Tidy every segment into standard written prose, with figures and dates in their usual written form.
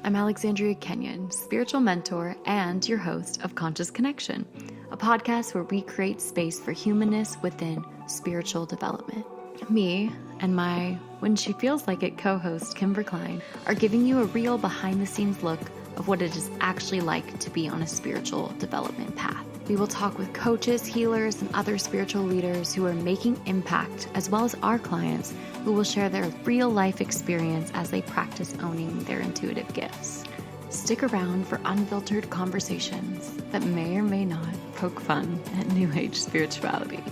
I'm Alexandria Kenyon, spiritual mentor and your host of Conscious Connection, a podcast where we create space for humanness within spiritual development. Me and my When She Feels Like It co-host, Kimber Klein, are giving you a real behind-the-scenes look of what it is actually like to be on a spiritual development path. We will talk with coaches, healers, and other spiritual leaders who are making impact, as well as our clients who will share their real-life experience as they practice owning their intuitive gifts. Stick around for unfiltered conversations that may or may not poke fun at New Age spirituality,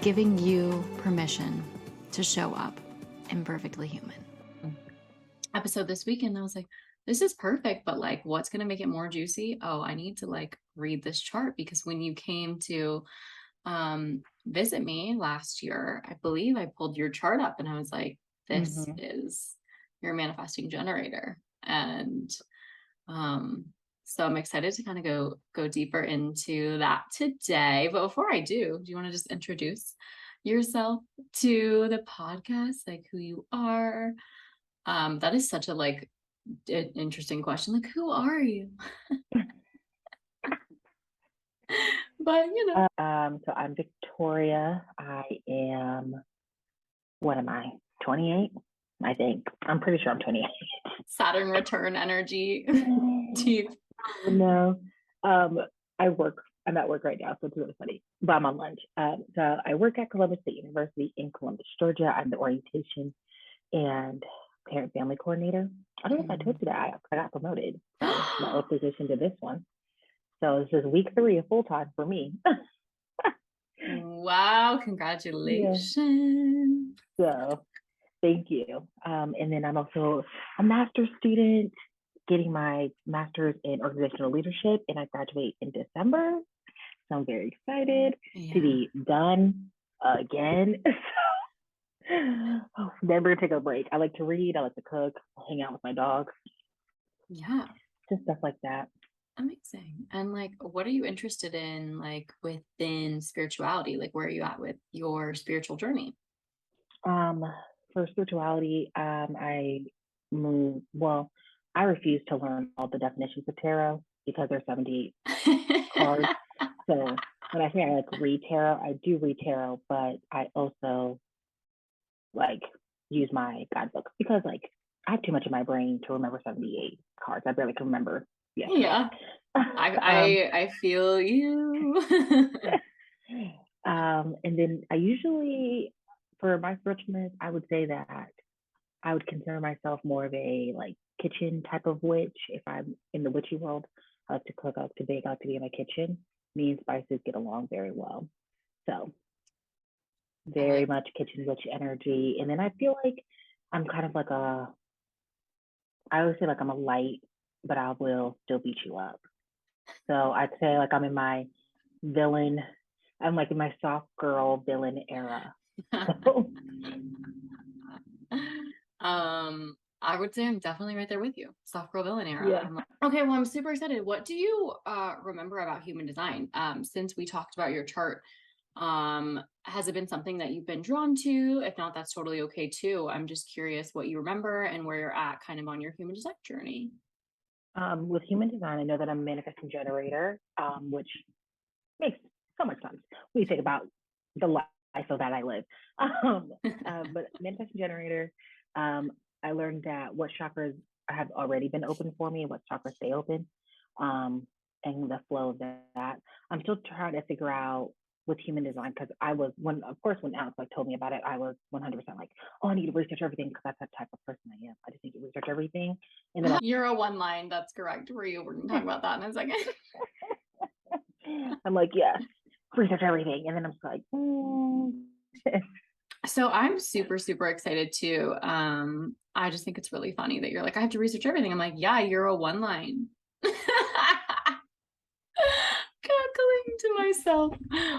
giving you permission to show up imperfectly human. Episode this weekend, I was like, this is perfect, but like, what's going to make it more juicy? Oh, I need to like read this chart, because when you came to visit me last year, I believe I pulled your chart up and I was like, this is your manifesting generator. And so I'm excited to kind of go deeper into that today. But before I do you want to just introduce yourself to the podcast, like who you are? That is such a like interesting question. Like, who are you? But you know. So I'm Victoria. I am, what am I, 28? I think. I'm pretty sure I'm 28. Saturn return energy. Deep. No. I'm at work right now, so it's really funny. But I'm on lunch. So I work at Columbus State University in Columbus, Georgia. I'm the orientation and parent family coordinator. I don't know if I told you that. I got promoted from my old position to this one. So this is week 3 of full time for me. Wow, congratulations. Yeah. So thank you. And then I'm also a master's student, getting my master's in organizational leadership, and I graduate in December. So I'm very excited to be done again. Never take a break. I like to read, I like to cook, hang out with my dogs. Yeah. Just stuff like that. Amazing. And like, what are you interested in, like within spirituality? Like, where are you at with your spiritual journey? For spirituality, I refuse to learn all the definitions of tarot because there's 78 cards. So when I say I like read tarot, I do read tarot, but I also like use my guidebooks because like I have too much in my brain to remember 78 cards. I barely can remember yesterday. Yeah. I feel you. And then I usually, for my spiritualness, I would say that I would consider myself more of a like kitchen type of witch. If I'm in the witchy world, I like to cook, I like to bake, I like to be in my kitchen. Me and spices get along very well. So very much kitchen witch energy. And then I feel like I'm kind of like I always say like I'm a light, but I will still beat you up. So I'd say like I'm in my villain, I'm like in my soft girl villain era. I would say I'm definitely right there with you. Soft girl villain era. Yeah. Okay, well, I'm super excited. What do you remember about human design? Since we talked about your chart, has it been something that you've been drawn to? If not, that's totally okay too. I'm just curious what you remember and where you're at kind of on your human design journey. With human design, I know that I'm a manifesting generator, which makes so much sense when you think about the life of that I live. But manifesting generator, I learned that what chakras have already been open for me and what chakras stay open, and the flow of that. I'm still trying to figure out with human design because I was when Alex like told me about it, I was 100% like, oh, I need to research everything because that's the type of person I am. I just need to research everything. And then you're a one line, that's correct. We're going to talk about that in a second. I'm like, yes, research everything, and then I'm just like, So I'm super, super excited too. I just think it's really funny that you're like, I have to research everything. I'm like, yeah, you're a one line. Cackling to myself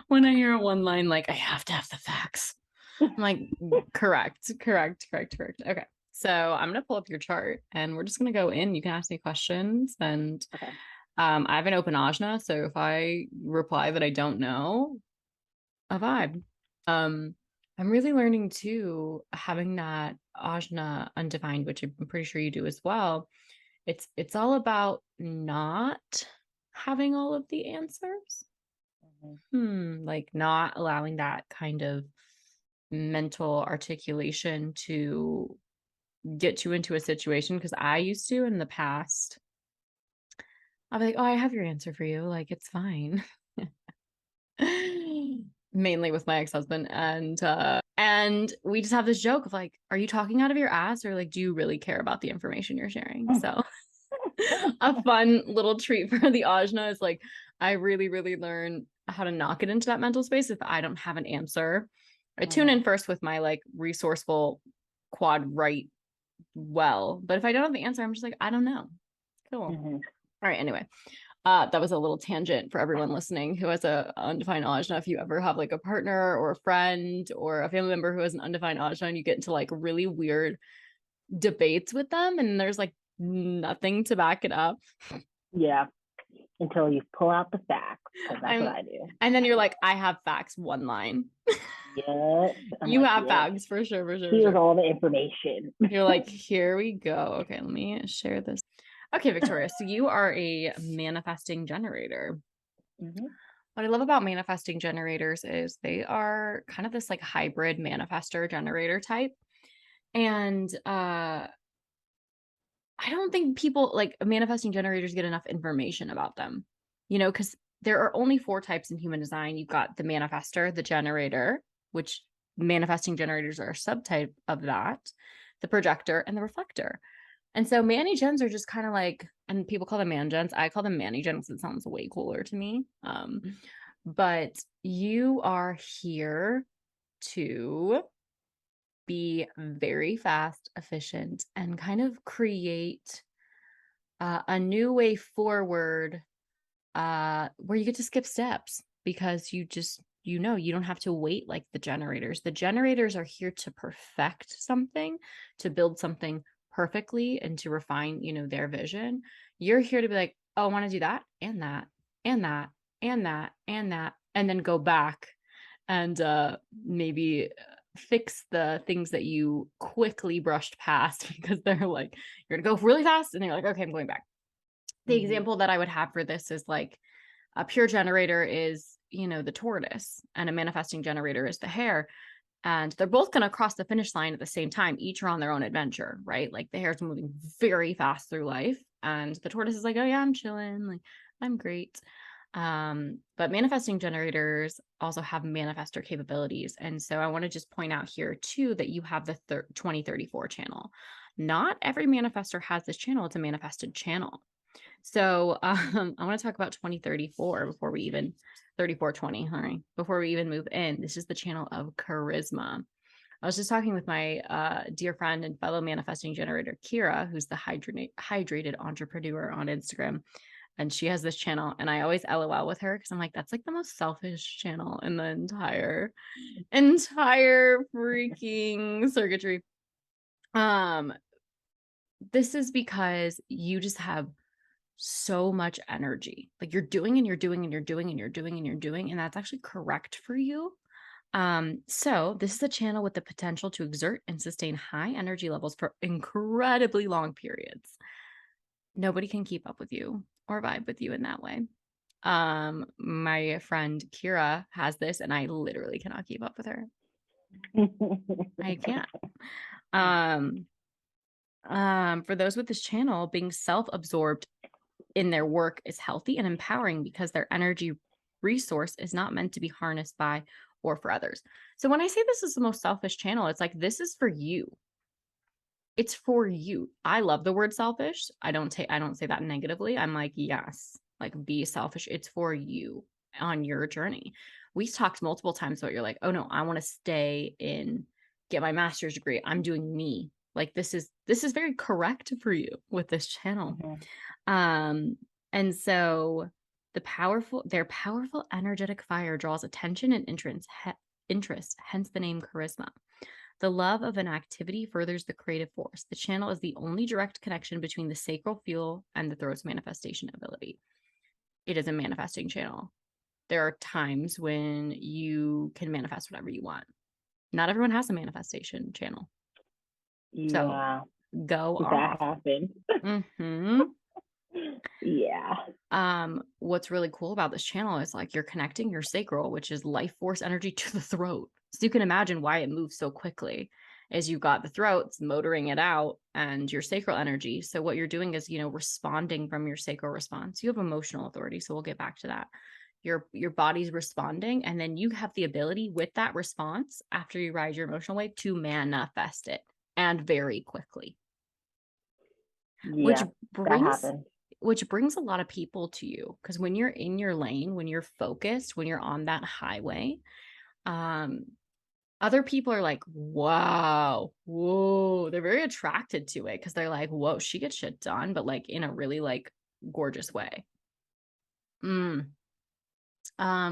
when I hear a one line, like, I have to have the facts. I'm like, correct. Okay. So I'm going to pull up your chart and we're just going to go in. You can ask me questions and I have an open Ajna. So if I reply that I don't know, a vibe. I'm really learning too, having that Ajna undefined, which I'm pretty sure you do as well, It's all about not having all of the answers. Like not allowing that kind of mental articulation to get you into a situation. Because I used to in the past, I'll be like, oh, I have your answer for you. Like, it's fine. Mainly with my ex-husband. And we just have this joke of like, are you talking out of your ass or like, do you really care about the information you're sharing? So a fun little treat for the Ajna is like, I really, really learn how to not get into that mental space if I don't have an answer. I tune in first with my like resourceful quad right well, but if I don't have the answer, I'm just like, I don't know. Cool. All right. Anyway, that was a little tangent for everyone listening who has a undefined ajna. If you ever have like a partner or a friend or a family member who has an undefined ajna and you get into like really weird debates with them and there's like nothing to back it up. Yeah. Until you pull out the facts, because that's what I do. And then you're like, I have facts, one line. Yes. You like, have facts for sure, for sure. Here's all the information. You're like, here we go. Okay, let me share this. Okay, Victoria. So you are a manifesting generator. What I love about manifesting generators is they are kind of this like hybrid manifestor generator type. And I don't think people like manifesting generators get enough information about them, because there are only 4 types in human design. You've got the manifestor, the generator, which manifesting generators are a subtype of that, the projector, and the reflector. And so Manny gens are just kind of like, and people call them man gens. I call them Manny gens because it sounds way cooler to me. But you are here to be very fast, efficient, and kind of create a new way forward where you get to skip steps because you don't have to wait like the generators. The generators are here to perfect something, to build something perfectly and to refine, their vision. You're here to be like, oh, I want to do that and that and that and that and that, and then go back and maybe fix the things that you quickly brushed past because they're like, you're gonna go really fast and you're like, okay, I'm going back. The example that I would have for this is like a pure generator is, the tortoise, and a manifesting generator is the hare. And they're both going to cross the finish line at the same time. Each are on their own adventure, right? Like the hare's moving very fast through life. And the tortoise is like, oh yeah, I'm chilling. Like, I'm great. But manifesting generators also have manifestor capabilities. And so I want to just point out here too, that you have the 2034 channel. Not every manifestor has this channel. It's a manifested channel. So I want to talk about 2034 before we even 3420. Before we even move in. This is the channel of charisma. I was just talking with my dear friend and fellow manifesting generator, Kira, who's the hydrated entrepreneur on Instagram. And she has this channel, and I always LOL with her because I'm like, that's like the most selfish channel in the entire freaking circuitry. This is because you just have so much energy. Like you're doing and you're doing and you're doing and you're doing and you're doing, and that's actually correct for you. So this is a channel with the potential to exert and sustain high energy levels for incredibly long periods. Nobody can keep up with you or vibe with you in that way. My friend Kira has this, and I literally cannot keep up with her. I can't. For those with this channel, being self-absorbed in their work is healthy and empowering because their energy resource is not meant to be harnessed by or for others. So when I say this is the most selfish channel, it's like, this is for you. It's for you. I love the word selfish. I don't say that negatively. I'm like, yes, like be selfish. It's for you on your journey. We talked multiple times about you're like, oh no, I want to get my master's degree. I'm doing me. Like this is very correct for you with this channel. And so their powerful energetic fire draws attention and interest, hence the name charisma. The love of an activity furthers the creative force. The channel is the only direct connection between the sacral fuel and the throat's manifestation ability. It is a manifesting channel. There are times when you can manifest whatever you want. Not everyone has a manifestation channel. Yeah. go That off. happened. Mm-hmm. Yeah. What's really cool about this channel is like you're connecting your sacral, which is life force energy, to the throat. So you can imagine why it moves so quickly is you got the throats motoring it out and your sacral energy. So what you're doing is, responding from your sacral response. You have emotional authority. So we'll get back to that. Your body's responding, and then you have the ability with that response after you ride your emotional wave to manifest it, and very quickly, which Yeah, that brings happened. which brings a lot of people to you, because when you're in your lane, when you're focused, when you're on that highway, um other people are like, wow, whoa, they're very attracted to it because they're like, whoa, she gets shit done, but like in a really like gorgeous way. mm.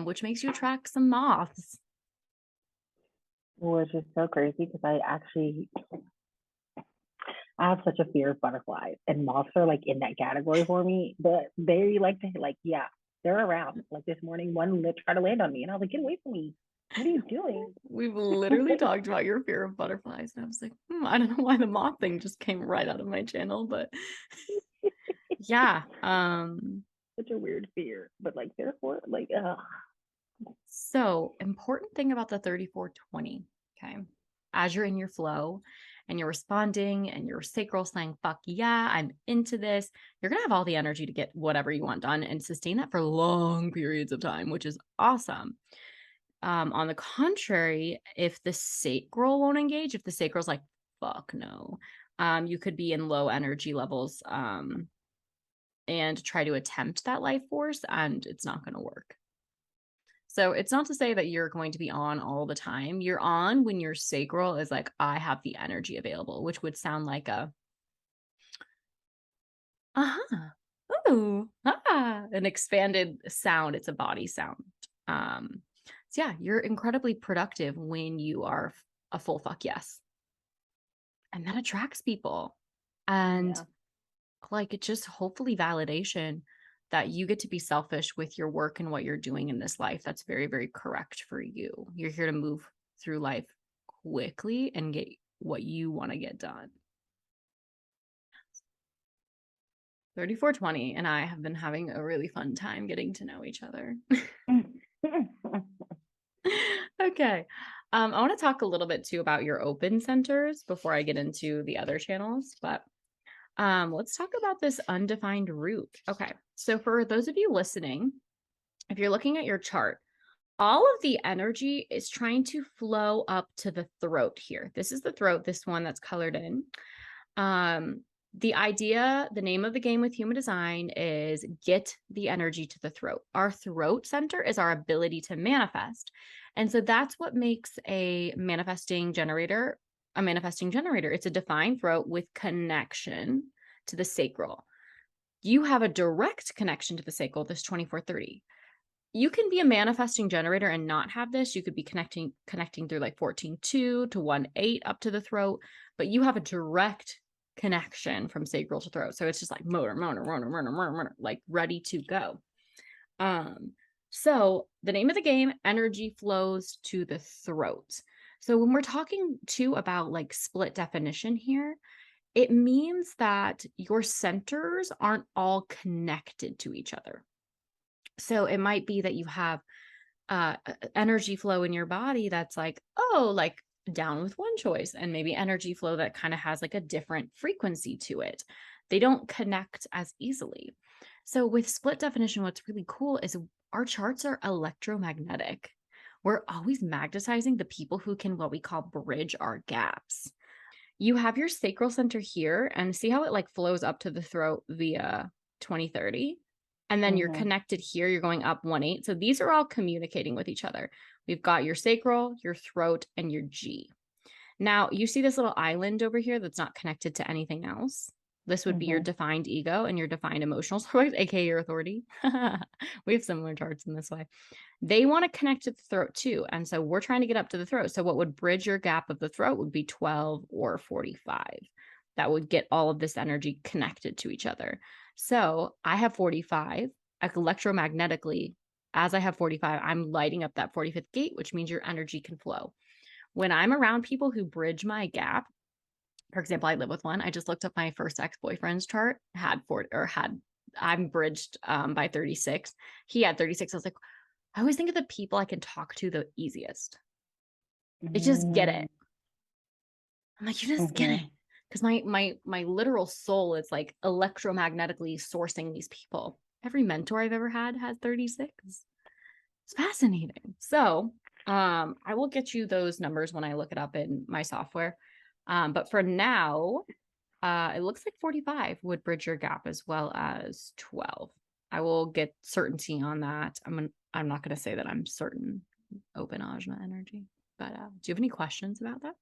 Which makes you attract some moths. Which is so crazy because I have such a fear of butterflies, and moths are like in that category for me. But they like to like, yeah, they're around. Like this morning, one tried to land on me, and I was like, "Get away from me! What are you doing?" We've literally talked about your fear of butterflies, and I was like, I don't know why the moth thing just came right out of my channel, but yeah. Such a weird fear, but like therefore, like, So, important thing about the 3420, okay? As you're in your flow and you're responding and your sacral saying, fuck yeah, I'm into this, you're going to have all the energy to get whatever you want done and sustain that for long periods of time, which is awesome. On the contrary, if the sacral won't engage, if the sacral's like, fuck no, you could be in low energy levels and try to attempt that life force, and it's not going to work. So it's not to say that you're going to be on all the time. You're on when your sacral is like, I have the energy available, which would sound like uh-huh, ooh, an expanded sound. It's a body sound. So yeah, you're incredibly productive when you are a full fuck yes. And that attracts people. And yeah. like it's just hopefully validation that you get to be selfish with your work and what you're doing in this life. That's very, very correct for you. You're here to move through life quickly and get what you want to get done. 3420 and I have been having a really fun time getting to know each other. Okay. I want to talk a little bit too about your open centers before I get into the other channels, but let's talk about this undefined root. Okay. So for those of you listening, if you're looking at your chart, all of the energy is trying to flow up to the throat here. This is the throat, this one that's colored in. The idea, the name of the game with human design is get the energy to the throat. Our throat center is our ability to manifest. And so that's what makes a manifesting generator a manifesting generator. It's a defined throat with connection to the sacral. You have a direct connection to the sacral, this 2430. You can be a manifesting generator and not have this. You could be connecting through like 14.2 to 1.8 up to the throat, but you have a direct connection from sacral to throat. So it's just like motor, like ready to go. So the name of the game, energy flows to the throat. So when we're talking too about like split definition here, it means that your centers aren't all connected to each other. So it might be that you have energy flow in your body that's like, oh, like down with one choice, and maybe energy flow that kind of has like a different frequency to it. They don't connect as easily. So with split definition, what's really cool is our charts are electromagnetic. We're always magnetizing the people who can what we call bridge our gaps. You have your sacral center here, and see how it like flows up to the throat via 2030. And then you're Mm-hmm. connected here, you're going up 1.8. So these are all communicating with each other. We've got your sacral, your throat, and your G. Now, you see this little island over here that's not connected to anything else. This would be your Mm-hmm. defined ego and your defined emotional source, aka your authority. We have similar charts in this way. They want to connect to the throat too. And so we're trying to get up to the throat. So what would bridge your gap of the throat would be 12 or 45. That would get all of this energy connected to each other. So I have 45 electromagnetically. As I have 45, I'm lighting up that 45th gate, which means your energy can flow. When I'm around people who bridge my gap, For example, I live with one. I just looked up my first ex-boyfriend's chart, I'm bridged by 36. He had 36. I was like, I always think of the people I can talk to the easiest. They just get it. Mm, I'm like, you just get mhm, it. Because my literal soul is like electromagnetically sourcing these people. Every mentor I've ever had has 36. It's fascinating. So I will get you those numbers when I look it up in my software. But for now, it looks like 45 would bridge your gap as well as 12. I will get certainty on that. I'm not going to say that I'm certain open Ajna energy, but do you have any questions about that?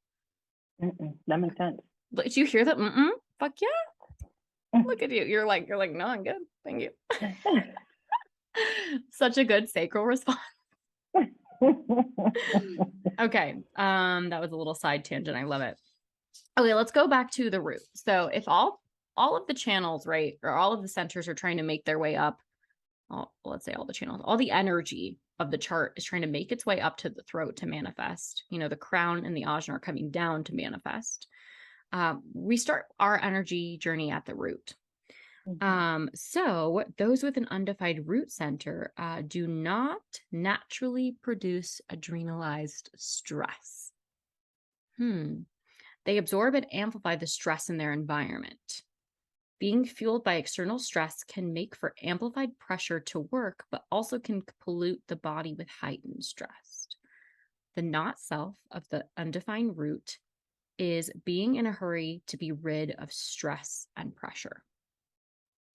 that makes sense. Did you hear that? Fuck yeah. Look at you. You're like, no, I'm good. Thank you. Such a good sacral response. Okay. That was a little side tangent. I love it. Okay, let's go back to the root. So if all of the channels, right, or all of the centers are trying to make their way up, let's say all the channels, all the energy of the chart is trying to make its way up to the throat to manifest. The crown and the ajna are coming down to manifest. We start our energy journey at the root. So those with an undefined root center do not naturally produce adrenalized stress. They absorb and amplify the stress in their environment. Being fueled by external stress can make for amplified pressure to work, but also can pollute the body with heightened stress. The not self of the undefined root is being in a hurry to be rid of stress and pressure.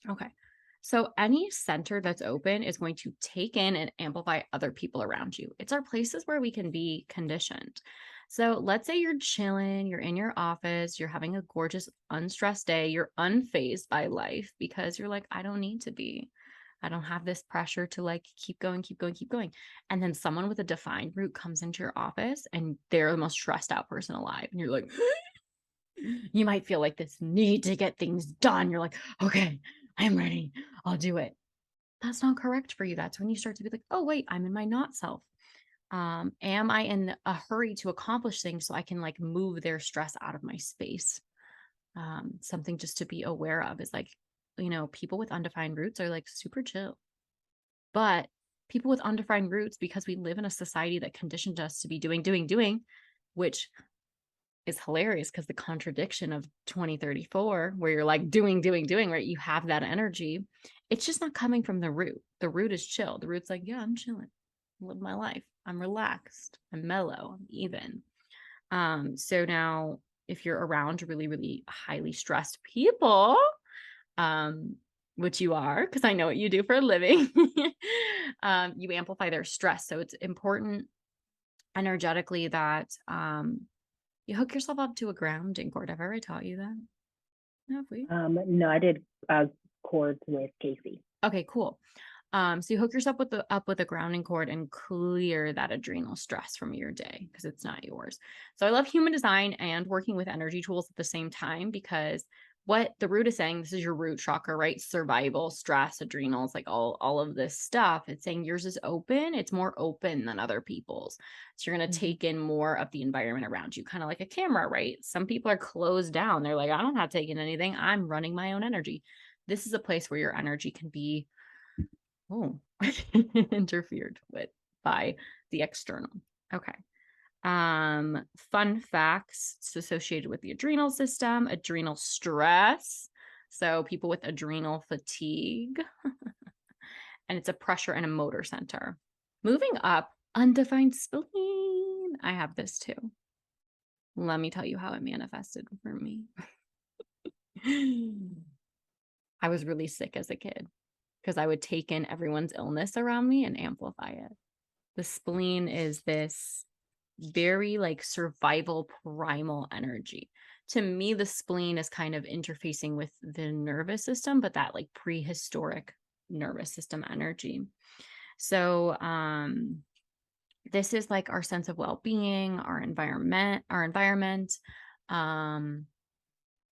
Okay. So any center that's open is going to take in and amplify other people around you. It's our places where we can be conditioned. So let's say you're chilling, you're in your office, you're having a gorgeous, unstressed day, you're unfazed by life because you're like, I don't need to be. I don't have this pressure to like keep going, keep going, keep going. And then someone with a defined root comes into your office and they're the most stressed out person alive. And you're like, you might feel like this need to get things done. You're like, okay, I'm ready. I'll do it. That's not correct for you. That's when you start to be like, oh, wait, I'm in my not self. Am I in a hurry to accomplish things so I can like move their stress out of my space? Something just to be aware of is like, people with undefined roots are like super chill. But people with undefined roots, because we live in a society that conditioned us to be doing, which is hilarious because the contradiction of 2034, where you're like doing, right? You have that energy. It's just not coming from the root. The root is chill. The root's like, yeah, I'm chilling. I live my life. I'm relaxed. I'm mellow. I'm even. So now if you're around really, really highly stressed people, which you are, because I know what you do for a living, you amplify their stress. So it's important energetically that you hook yourself up to a grounding cord. Have I ever taught you that? No, have we? No, I did chords with Casey. Okay, cool. So you hook yourself up with a grounding cord and clear that adrenal stress from your day because it's not yours. So I love human design and working with energy tools at the same time because what the root is saying, this is your root chakra, right? Survival, stress, adrenals, like all of this stuff. It's saying yours is open. It's more open than other people's. So you're going to take in more of the environment around you, kind of like a camera, right? Some people are closed down. They're like, I don't have to take in anything. I'm running my own energy. This is a place where your energy can be interfered with by the external. Okay. Fun facts associated with the adrenal system, adrenal stress. So people with adrenal fatigue, and it's a pressure and a motor center. Moving up, undefined spleen. I have this too. Let me tell you how it manifested for me. I was really sick as a kid because I would take in everyone's illness around me and amplify it. The spleen is this very like survival primal energy. To me, the spleen is kind of interfacing with the nervous system, but that like prehistoric nervous system energy. So this is like our sense of well-being, our environment.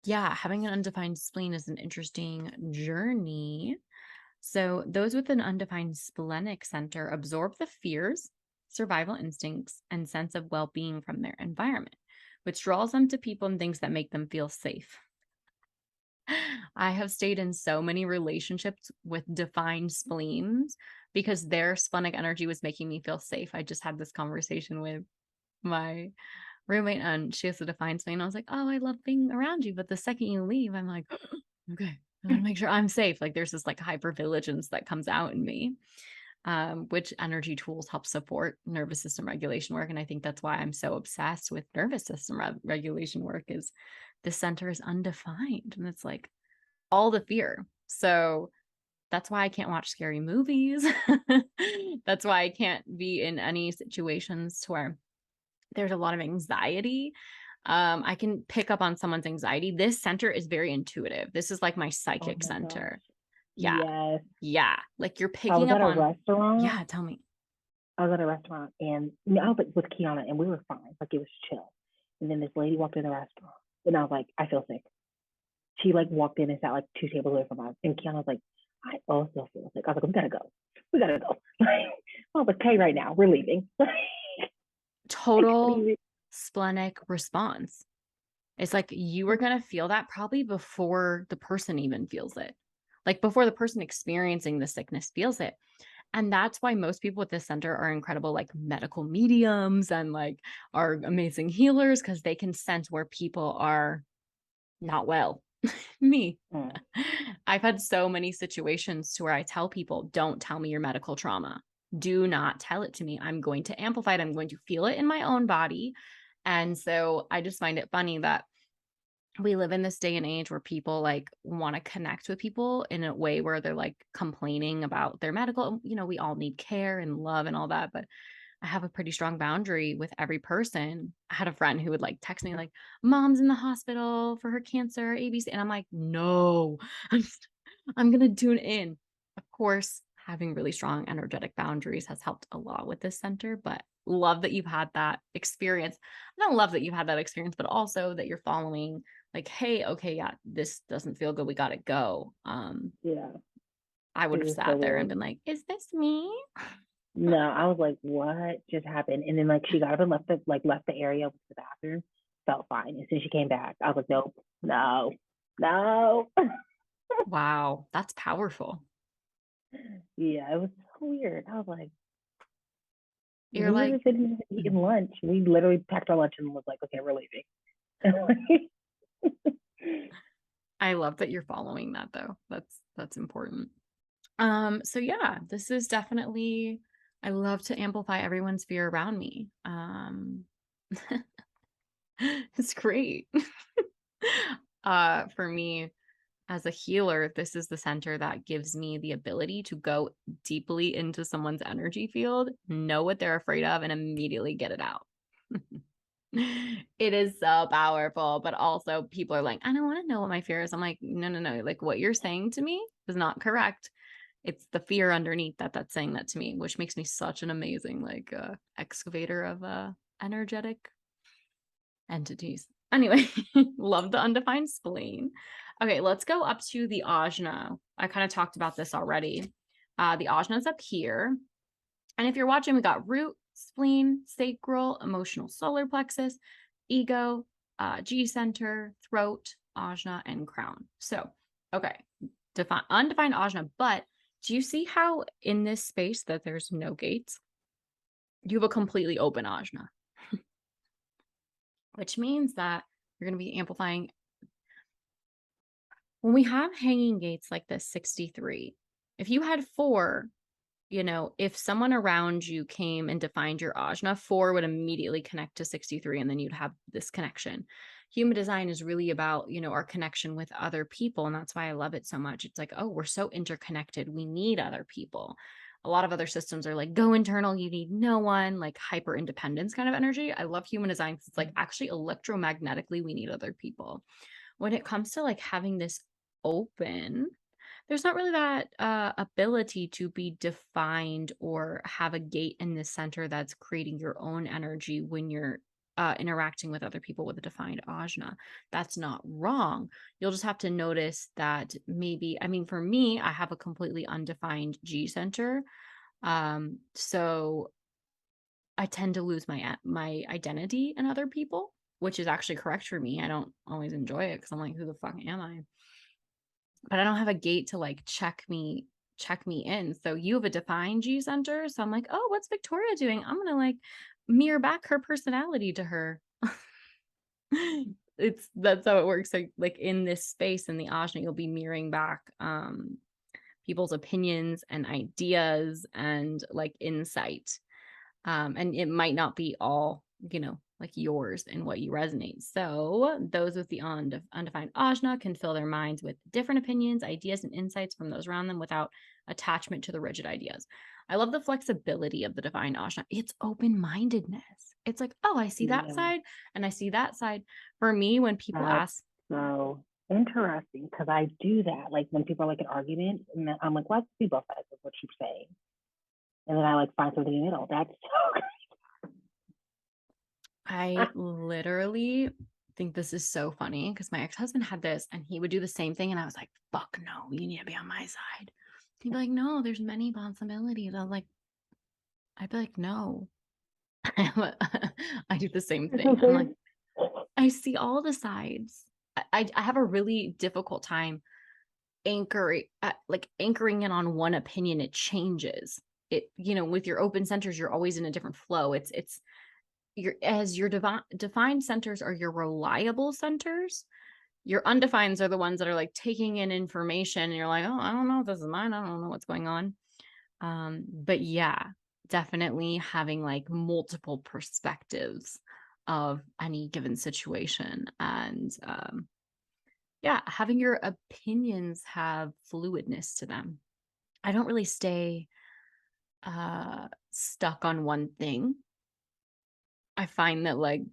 Yeah, having an undefined spleen is an interesting journey. So those with an undefined splenic center absorb the fears, survival instincts, and sense of well-being from their environment, which draws them to people and things that make them feel safe. I have stayed in so many relationships with defined spleens because their splenic energy was making me feel safe. I just had this conversation with my roommate and she has a defined spleen. I was like, oh, I love being around you. But the second you leave, I'm like, okay, I gotta make sure I'm safe. Like there's this like hypervigilance that comes out in me, which energy tools help support nervous system regulation work. And I think that's why I'm so obsessed with nervous system regulation work is the center is undefined. And it's like all the fear. So that's why I can't watch scary movies. That's why I can't be in any situations to where there's a lot of anxiety. I can pick up on someone's anxiety. This center is very intuitive. This is like my Oh psychic my gosh. center. Yeah. Yes. Yeah. Like you're I was picking at up a on, restaurant. yeah, tell me. I was at a restaurant and I was like with Kiana and we were fine. Like it was chill. And then this lady walked in the restaurant and I was like, I feel sick. She like walked in and sat like 2 tables away from us. And Kiana was like, I also feel sick. I was like, we gotta go. We gotta go. I was like, pay right now. We're leaving. Total splenic response. It's like you are going to feel that probably before the person even feels it. Like before the person experiencing the sickness feels it. And that's why most people with this center are incredible, like medical mediums and like are amazing healers because they can sense where people are not well. Me. Mm. I've had so many situations to where I tell people, don't tell me your medical trauma. Do not tell it to me. I'm going to amplify it. I'm going to feel it in my own body. And so I just find it funny that we live in this day and age where people like want to connect with people in a way where they're like complaining about their medical, we all need care and love and all that, but I have a pretty strong boundary with every person. I had a friend who would like text me like, "Mom's in the hospital for her cancer, ABC." And I'm like, "No. I'm I'm going to tune in." Of course, having really strong energetic boundaries has helped a lot with this center, but love that you've had that experience. I don't love that you've had that experience, but also that you're following like, "Hey, okay, yeah, this doesn't feel good. We got to go." Yeah. I would It have was so sat there and weird. been like, "Is this me?" No, I was like, what just happened? And then like she got up and left the area with the bathroom. Felt fine. As soon as she came back, I was like, nope, no, no. Wow, that's powerful. Yeah, it was so weird. I was like, You're we were like, just sitting there eating lunch. We literally packed our lunch and was like, okay, we're leaving. I love that you're following that though. That's important. So yeah, this is definitely I love to amplify everyone's fear around me. It's great. For me as a healer, this is the center that gives me the ability to go deeply into someone's energy field, know what they're afraid of, and immediately get it out. It is so powerful, but also people are like, I don't want to know what my fear is. I'm like, no, no, no. Like what you're saying to me is not correct. It's the fear underneath that's saying that to me, which makes me such an amazing like excavator of energetic entities. Anyway, love the undefined spleen. Okay, let's go up to the ajna. I kind of talked about this already. The ajna is up here. And if you're watching, we got root, spleen, sacral, emotional solar plexus, ego, G center, throat, ajna, and crown. So, okay, undefined ajna. But do you see how in this space that there's no gates? You have a completely open ajna, which means that you're going to be amplifying. When we have hanging gates like this 63, if you had 4, if someone around you came and defined your ajna, 4 would immediately connect to 63 and then you'd have this connection. Human design is really about, our connection with other people. And that's why I love it so much. It's like, oh, we're so interconnected. We need other people. A lot of other systems are like, go internal, you need no one, like hyper independence kind of energy. I love human design because it's like actually electromagnetically, we need other people. When it comes to like having this open, there's not really that ability to be defined or have a gate in the center that's creating your own energy when you're interacting with other people with a defined ajna. That's not wrong. You'll just have to notice that maybe, I mean, for me, I have a completely undefined G center. So I tend to lose my identity in other people. which is actually correct for me. I don't always enjoy it because I'm like, who the fuck am I? But I don't have a gate to like check me in. So you have a defined G center. So I'm like, oh, what's Victoria doing? I'm gonna like mirror back her personality to her. That's how it works. Like in this space in the Ajna, you'll be mirroring back people's opinions and ideas and like insight. And it might not be all, like yours and what you resonate. So those with the undefined Ajna can fill their minds with different opinions, ideas, and insights from those around them without attachment to the rigid ideas. I love the flexibility of the defined Ajna. It's open-mindedness. It's like, oh, I see that side and I see that side. For me, when people ask, so interesting, because I do that. Like when people are like an argument, and then I'm like, let's see both sides of what you're saying, and then I like find something in the middle. That's so great. I literally think this is so funny because my ex-husband had this and he would do the same thing. And I was like, fuck no, you need to be on my side. He'd be like, no, there's many possibilities. I'd be like, no. I do the same thing. I'm like, I see all the sides. I have a really difficult time anchoring in on one opinion. It changes. With your open centers, you're always in a different flow. It's your defined centers are your reliable centers. Your undefineds are the ones that are like taking in information and you're like, oh, I don't know if this is mine. I don't know what's going on. But yeah, definitely having like multiple perspectives of any given situation. And yeah, having your opinions have fluidness to them. I don't really stay stuck on one thing. I find that like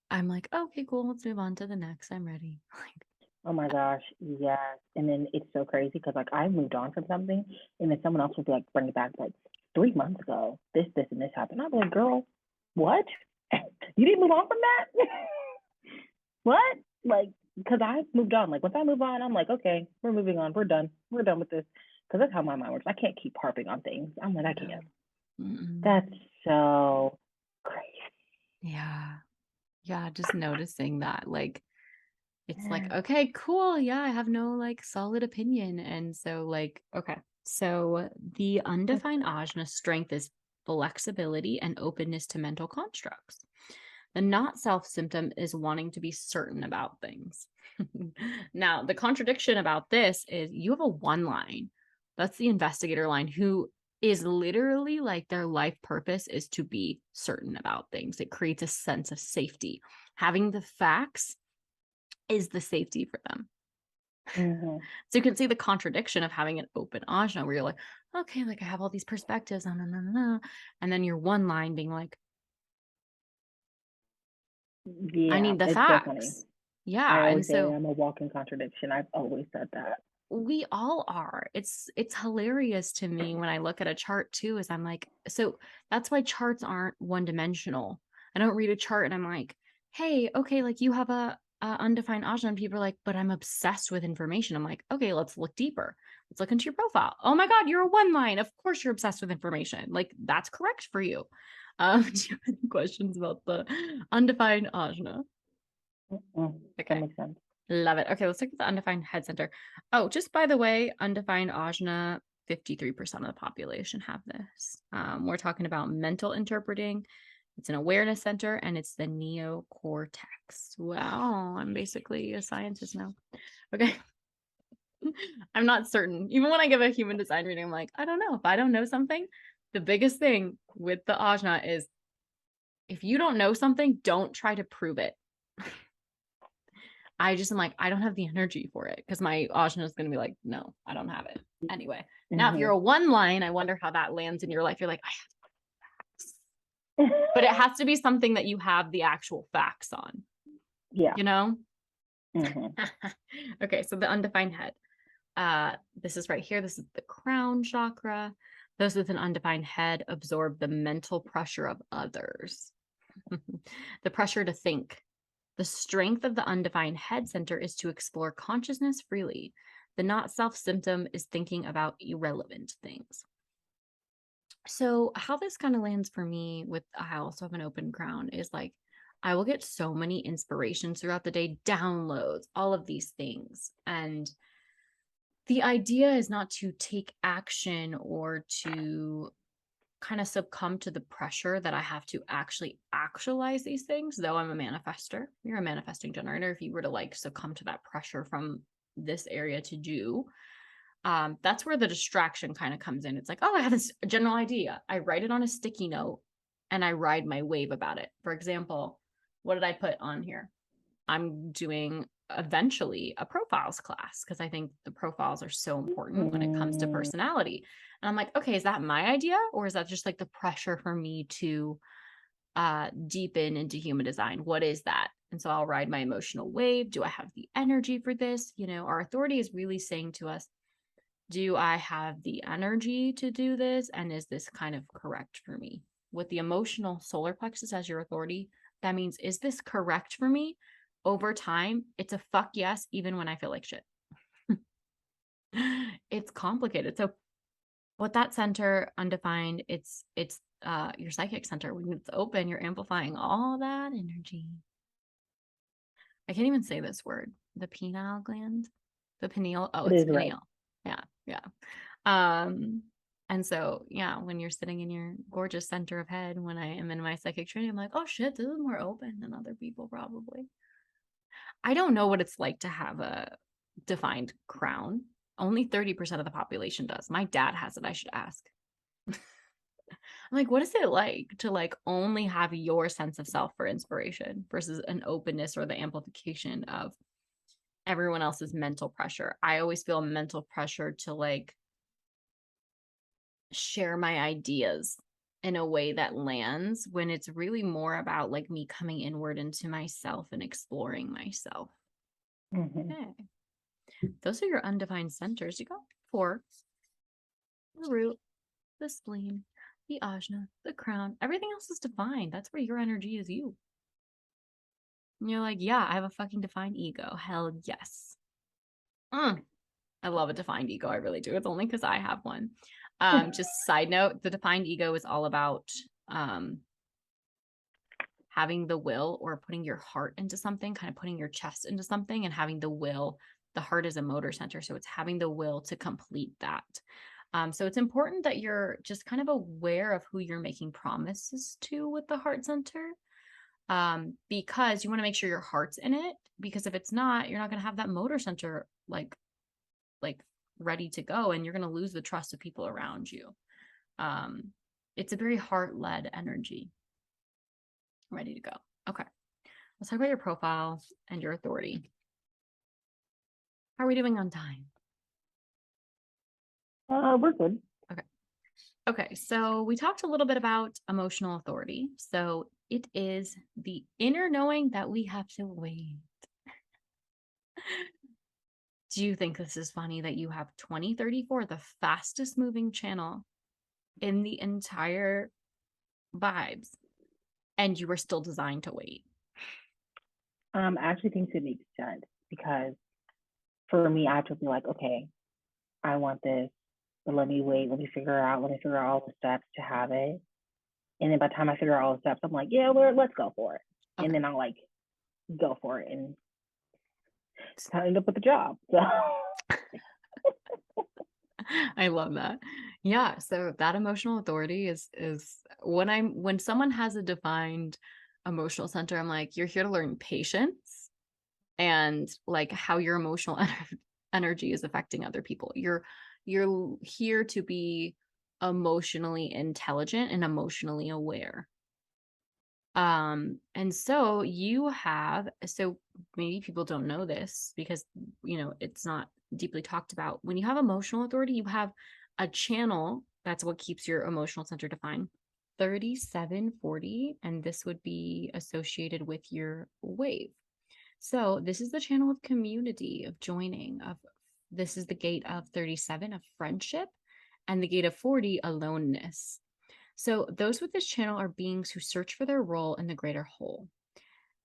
I'm like, okay, cool, let's move on to the next. I'm ready. Like, Oh my gosh, yes. And then it's so crazy because like I moved on from something, and then someone else would be like, bring it back like 3 months ago. This, and this happened. I'm like, girl, what? You didn't move on from that? What? Like, because I moved on. Like once I move on, I'm like, okay, we're moving on. We're done. We're done with this. Because that's how my mind works. I can't keep harping on things. I'm like, I can't. That's so crazy. yeah. Yeah. Just noticing that. Like, it's like, okay, cool. Yeah, I have no like solid opinion. And so, like, okay. So the undefined Ajna strength is flexibility and openness to mental constructs. The not self symptom is wanting to be certain about things. Now, the contradiction about this is you have a one line. That's the investigator line, who is literally like their life purpose is to be certain about things. It creates a sense of safety. Having the facts is the safety for them. Mm-hmm. So you can see the contradiction of having an open Ajna where you're like, okay, like I have all these perspectives, and then your one line being like, I Yeah, need the it's so funny. facts. I Yeah. always And say so I'm a walking contradiction. I've always said that. we all are. It's hilarious to me when I look at a chart too, is I'm like, so that's why charts aren't one dimensional. I don't read a chart and I'm like, hey, okay, like you have a undefined Ajna, and people are like, but I'm obsessed with information. I'm like, okay, let's look deeper. Let's look into your profile. Oh my God, you're a one line. Of course you're obsessed with information. Like that's correct for you. Do you have any questions about the undefined Ajna? Mm-mm. That Okay. makes sense. Love it. Okay, let's look at the undefined head center. Oh, just by the way, undefined Ajna, 53% of the population have this. We're talking about mental interpreting. It's an awareness center and it's the neocortex. Wow, I'm basically a scientist now. Okay. I'm not certain. Even when I give a human design reading, I'm like, I don't know. If I don't know something, the biggest thing with the Ajna is if you don't know something, don't try to prove it. I just am like, I don't have the energy for it because my Ajna is going to be like, no, I don't have it. Anyway, now if you're a one line, I wonder how that lands in your life. You're like, I have facts. But it has to be something that you have the actual facts on, Yeah. you know? Mm-hmm. Okay, so the undefined head. This is right here. This is the crown chakra. Those with an undefined head absorb the mental pressure of others, the pressure to think. The strength of the undefined head center is to explore consciousness freely. The not self symptom is thinking about irrelevant things. So, how this kind of lands for me with I also have an open crown is like, I will get so many inspirations throughout the day, downloads, all of these things. And the idea is not to take action or to kind of succumb to the pressure that I have to actually actualize these things, though I'm a manifester. You're a manifesting generator. If you were to like succumb to that pressure from this area to do, that's where the distraction kind of comes in. It's like, oh, I have this general idea. I write it on a sticky note and I ride my wave about it. For example, what did I put on here? I'm doing eventually a profiles class because I think the profiles are so important when it comes to personality. And I'm like, okay, is that my idea or is that just like the pressure for me to deepen into human design? What is that? And so I'll ride my emotional wave. Do I have the energy for this? You know, our authority is really saying to us, do I have the energy to do this? And is this kind of correct for me? With the emotional solar plexus as your authority, that means, is this correct for me? Over time, it's a fuck yes, even when I feel like shit. It's complicated. So with that center undefined, it's your psychic center. When it's open, you're amplifying all that energy. I can't even say this word. The pineal gland, the pineal. Oh, It it's is right. pineal. Yeah, yeah. And so yeah, when you're sitting in your gorgeous center of head, when I am in my psychic training, I'm like, oh shit, this is more open than other people probably. I don't know what it's like to have a defined crown. Only 30% of the population does. My dad has it. I should ask. I'm like, what is it like to like only have your sense of self for inspiration versus an openness or the amplification of everyone else's mental pressure? I always feel mental pressure to like share my ideas in a way that lands when it's really more about like me coming inward into myself and exploring myself. Okay. Those are your undefined centers. You got 4: the root, the spleen, the ajna, the crown. Everything else is defined. That's where your energy is you. And you're like, yeah, I have a fucking defined ego. Hell yes. I love a defined ego. I really do. It's only because I have one. Just side note, the defined ego is all about having the will or putting your heart into something, kind of putting your chest into something and having the will. The heart is a motor center. So it's having the will to complete that. So it's important that you're just kind of aware of who you're making promises to with the heart center, because you want to make sure your heart's in it. Because if it's not, you're not going to have that motor center like ready to go, and you're going to lose the trust of people around you. It's a very heart-led energy. Ready to go. Okay. Let's talk about your profile and your authority. How are we doing on time? We're good. Okay, so we talked a little bit about emotional authority. So it is the inner knowing that we have to wait. Do you think this is funny that you have 2034, the fastest moving channel in the entire vibes, and you were still designed to wait? I actually think it makes sense because for me, I have to be like, okay, I want this, but let me wait, let me figure out all the steps to have it. And then by the time I figure out all the steps, I'm like, yeah, let's go for it. Okay. And then I'll like go for it and end up with the job. So I love that. Yeah, so that emotional authority is when someone has a defined emotional center, I'm like, you're here to learn patience and like how your emotional energy is affecting other people. You're here to be emotionally intelligent and emotionally aware. And so maybe people don't know this because it's not deeply talked about. When you have emotional authority, you have a channel. That's what keeps your emotional center defined. 3740, and this would be associated with your wave. So this is the channel of community, of joining, this is the gate of 37 of friendship, and the gate of 40, aloneness. So those with this channel are beings who search for their role in the greater whole.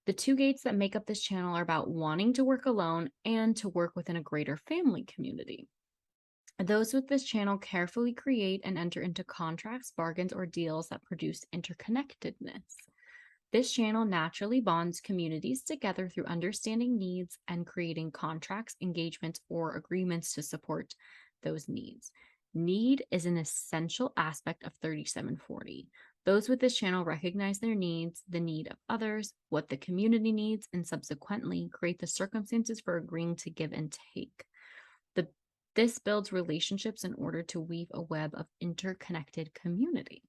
The 2 gates that make up this channel are about wanting to work alone and to work within a greater family community. Those with this channel carefully create and enter into contracts, bargains, or deals that produce interconnectedness. This channel naturally bonds communities together through understanding needs and creating contracts, engagements, or agreements to support those needs. Need is an essential aspect of 3740. Those with this channel recognize their needs, the need of others, what the community needs, and subsequently create the circumstances for agreeing to give and take. The, this builds relationships in order to weave a web of interconnected community.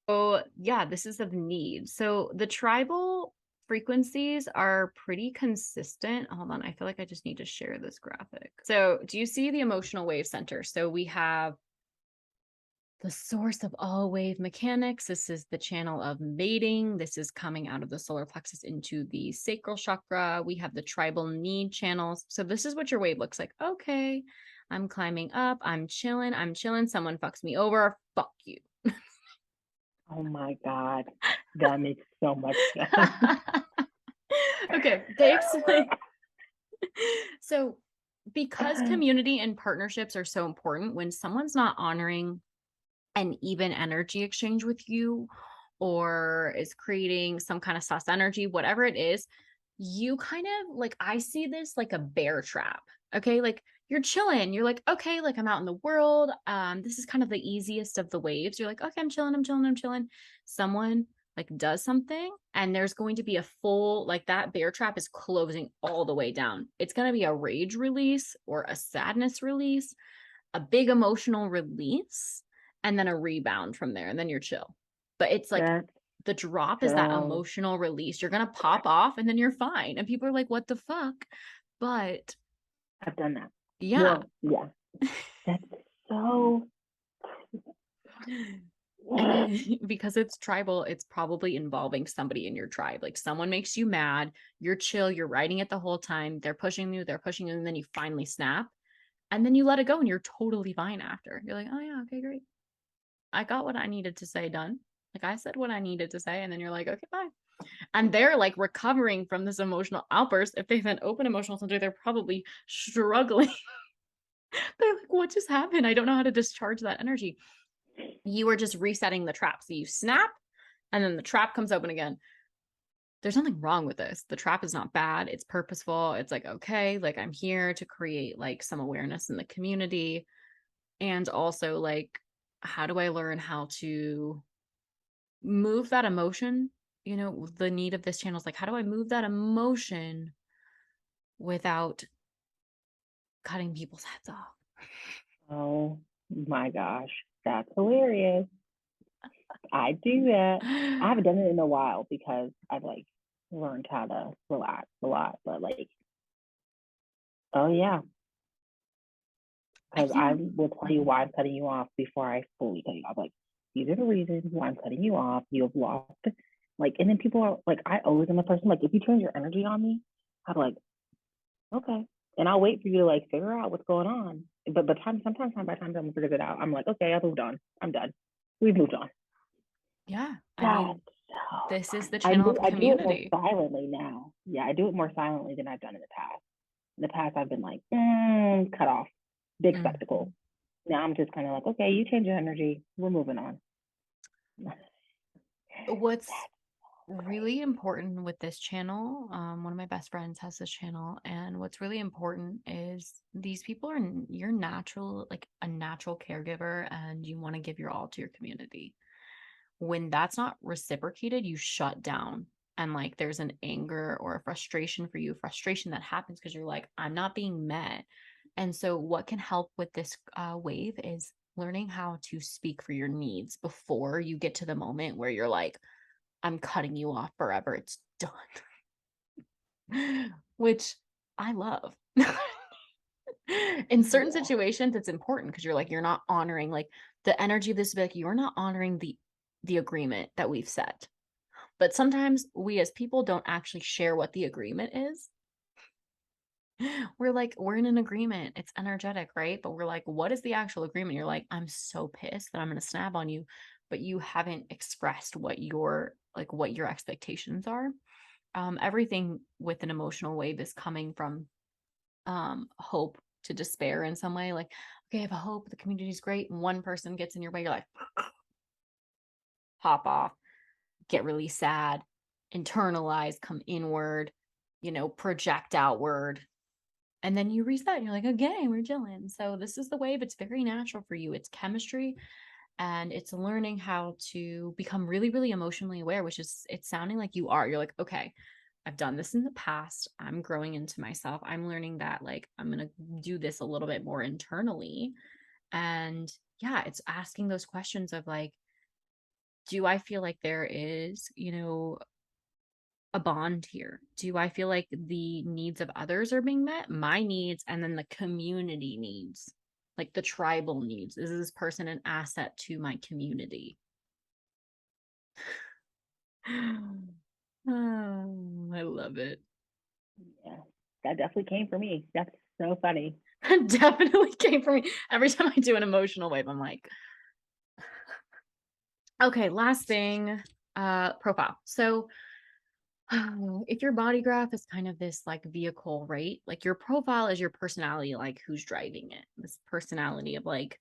So, yeah, this is of need. So the tribal frequencies are pretty consistent. Hold on, I feel like I just need to share this graphic. So, do you see the emotional wave center? So, we have the source of all wave mechanics. This is the channel of mating. This is coming out of the solar plexus into the sacral chakra. We have the tribal need channels. So, this is what your wave looks like. Okay, I'm climbing up. I'm chilling. I'm chilling. Someone fucks me over. Fuck you. Oh my God. That makes so much sense. Okay, thanks. So, because community and partnerships are so important, when someone's not honoring an even energy exchange with you or is creating some kind of sus energy, whatever it is, you kind of like, I see this like a bear trap. Okay. Like you're chilling. You're like, okay, like I'm out in the world. This is kind of the easiest of the waves. You're like, okay, I'm chilling, I'm chilling, I'm chilling. Someone like does something and there's going to be a full, like that bear trap is closing all the way down. It's going to be a rage release or a sadness release, a big emotional release, and then a rebound from there. And then you're chill. But it's like That's the drop is that so, emotional release. You're going to pop off and then you're fine. And people are like, what the fuck? But I've done that. yeah. Well, yeah. That's so, And because it's tribal, it's probably involving somebody in your tribe. Like someone makes you mad, you're chill, you're riding it the whole time, they're pushing you, and then you finally snap. And then you let it go and you're totally fine after. You're like, oh yeah, okay, great. I got what I needed to say done. Like I said what I needed to say. And then you're like, okay, bye. And they're like recovering from this emotional outburst. If they've an open emotional center, they're probably struggling. They're like, what just happened? I don't know how to discharge that energy. You are just resetting the trap. So you snap and then the trap comes open again. There's nothing wrong with this. The trap is not bad. It's purposeful. It's like, okay, like I'm here to create like some awareness in the community. And also like, how do I learn how to move that emotion? You know, the need of this channel is like, how do I move that emotion without cutting people's heads off? oh my gosh. That's hilarious. I do that. I haven't done it in a while because I've like learned how to relax a lot. But like, oh yeah, I because I can't. will tell you why I'm cutting you off before I fully cut you off. Like, these are the reasons why I'm cutting you off. You have lost. Like, and then people are like, I always am a person. Like, if you change your energy on me, I'm like, okay. And I'll wait for you to like figure out what's going on. But sometimes by the time someone figures it out, I'm like, okay, I've moved on. I'm done. We've moved on. Yeah. I That's mean, so this is the funny. channel of I do it more community. silently now. Yeah, I do it more silently than I've done in the past. In the past, I've been like, cut off, big Mm. spectacle. Now I'm just kind of like, okay, you change your energy. We're moving on. That's What's really crazy. important with this channel, one of my best friends has this channel, and what's really important is these people are you're natural, like a natural caregiver, and you want to give your all to your community. When that's not reciprocated, you shut down. And like there's an anger or a frustration for you, frustration that happens because you're like, I'm not being met. And so, what can help with this wave is learning how to speak for your needs before you get to the moment where you're like, I'm cutting you off forever. It's done. Which I love. In certain Yeah. situations, it's important because you're like, you're not honoring like the energy of this, like you're not honoring the agreement that we've set. But sometimes we as people don't actually share what the agreement is. We're like, we're in an agreement. It's energetic, right? But we're like, what is the actual agreement? You're like, I'm so pissed that I'm going to snap on you, but you haven't expressed what your expectations are. Everything with an emotional wave is coming from hope to despair in some way. Like, okay, I have a hope, the community is great, and one person gets in your way, you're like, hop off. get really sad, internalize, come inward, project outward. And then you reset and you're like, okay, we're chilling. So this is the wave. It's very natural for you. It's chemistry and it's learning how to become really, really emotionally aware, which is it's sounding like you are. You're like, okay, I've done this in the past. I'm growing into myself. I'm learning that like I'm going to do this a little bit more internally. And yeah, it's asking those questions of like, do I feel like there is, a bond here? Do I feel like the needs of others are being met? My needs and then the community needs, like the tribal needs. Is this person an asset to my community? Oh, I love it. Yeah, that definitely came for me. That's so funny. Definitely came from me. Every time I do an emotional wave, I'm like, okay, last thing, profile. So if your body graph is kind of this like vehicle, right? Like your profile is your personality, like who's driving it. This personality of like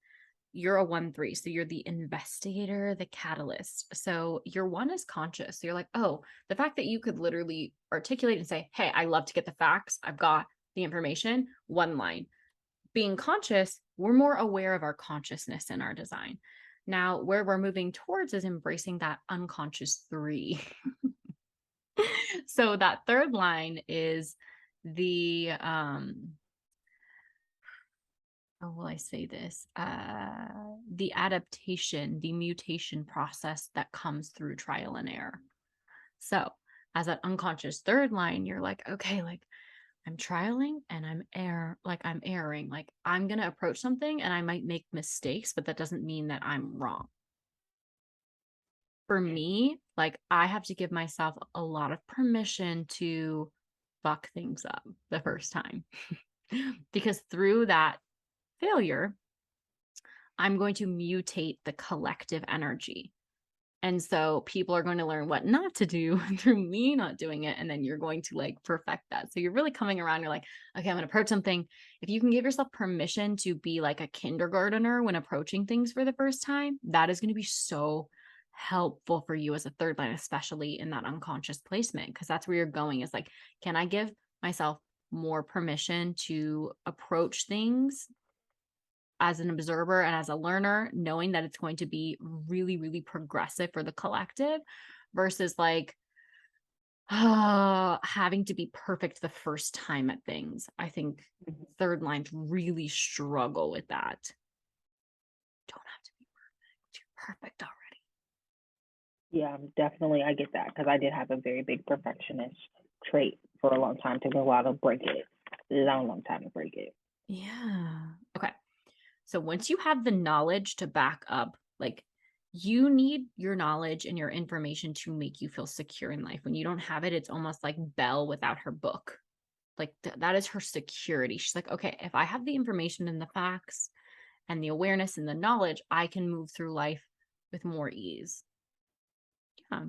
you're a 1-3. So you're the investigator, the catalyst. So your one is conscious. So you're like, oh, the fact that you could literally articulate and say, hey, I love to get the facts. I've got the information, one line. Being conscious, we're more aware of our consciousness in our design. Now, where we're moving towards is embracing that unconscious 3. So that third line is the how will I say this? The adaptation, the mutation process that comes through trial and error. So as an unconscious third line, you're like, okay, like I'm trialing and I'm erring. Like I'm gonna approach something and I might make mistakes, but that doesn't mean that I'm wrong. For me, like I have to give myself a lot of permission to fuck things up the first time. Because through that failure, I'm going to mutate the collective energy. And so people are going to learn what not to do through me not doing it. And then you're going to like perfect that. So you're really coming around. You're like, okay, I'm going to approach something. If you can give yourself permission to be like a kindergartner when approaching things for the first time, that is going to be so helpful for you as a third line, especially in that unconscious placement. Because that's where you're going is like, can I give myself more permission to approach things as an observer and as a learner, knowing that it's going to be really, really progressive for the collective versus like having to be perfect the first time at things. I think Mhm. third lines really struggle with that. Don't have to be perfect. You're perfect already. Yeah, definitely. I get that because I did have a very big perfectionist trait for a long time. Took a while to break it. It is a long time to break it. Yeah. Okay. So once you have the knowledge to back up, like you need your knowledge and your information to make you feel secure in life. When you don't have it, it's almost like Belle without her book. Like that is her security. She's like, okay, if I have the information and the facts and the awareness and the knowledge, I can move through life with more ease. Yeah.